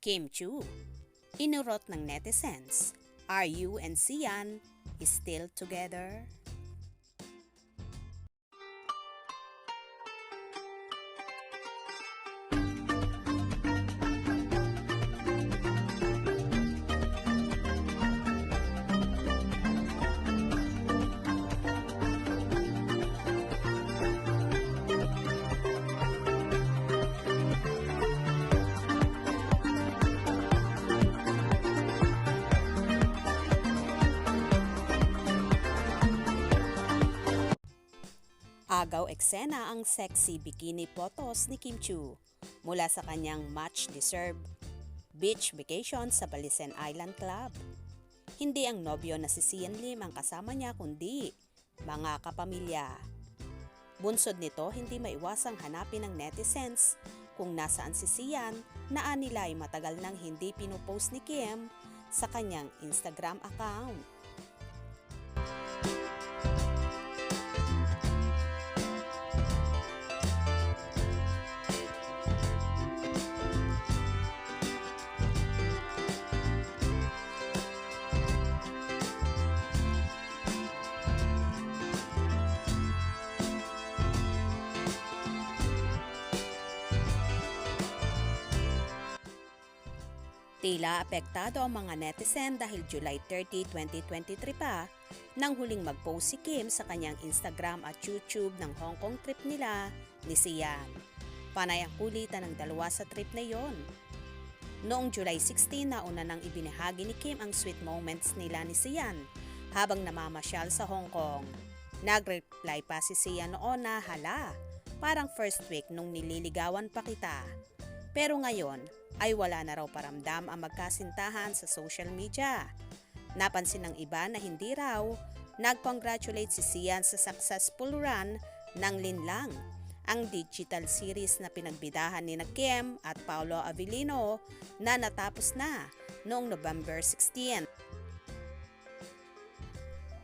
Kim Chu, inurot ng netizens, are you and Sian still together? Agaw eksena ang sexy bikini photos ni Kim Chu mula sa kanyang much-deserved beach vacation sa Balisen Island Club. Hindi ang nobyo na si Sian Lim ang kasama niya kundi mga kapamilya. Bunsod nito, hindi maiwasang hanapin ng netizens kung nasaan si Sian na nila ay matagal nang hindi pinupost ni Kim sa kanyang Instagram account. Tila apektado ang mga netizen dahil July 30, 2023 pa nang huling mag-post si Kim sa kanyang Instagram at YouTube ng Hong Kong trip nila ni Sian. Panay ang kulitan ng dalawa sa trip na yon. Noong July 16, nauna nang ibinahagi ni Kim ang sweet moments nila ni Sian habang namamasyal sa Hong Kong. Nag-reply pa si Sian noon na, "Hala, parang first week nung nililigawan pa kita." Pero ngayon ay wala na raw paramdam ang magkasintahan sa social media. Napansin ng iba na hindi raw nag-congratulate si Sian sa successful run ng Linlang, ang digital series na pinagbidahan ni Kim at Paolo Avellino na natapos na noong November 16.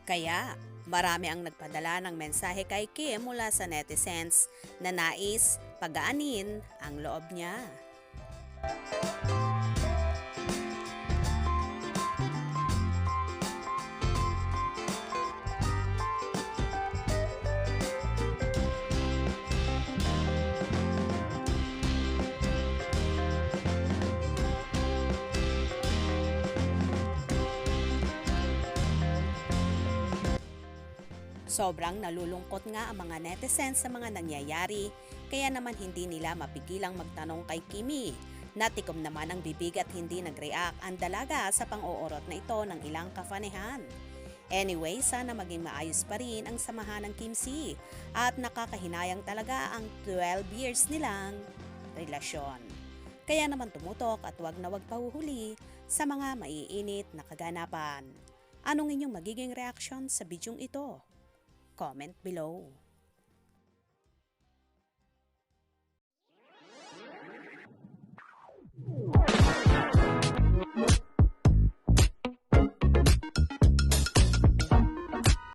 Kaya marami ang nagpadala ng mensahe kay Kim mula sa netizens na nais pagaanin ang loob niya. Sobrang nalulungkot nga ang mga netizens sa mga nangyayari, kaya naman hindi nila mapigilang magtanong kay Kimi. Natikom naman ang bibig at hindi nag-react ang dalaga sa pang-uurot na ito ng ilang kafanehan. Anyway, sana maging maayos pa rin ang samahan ng Kim C at nakakahinayang talaga ang 12 years nilang relasyon. Kaya naman tumutok at wag na wag pahuhuli sa mga maiinit na kaganapan. Anong inyong magiging reaksyon sa bidyong ito? Comment below.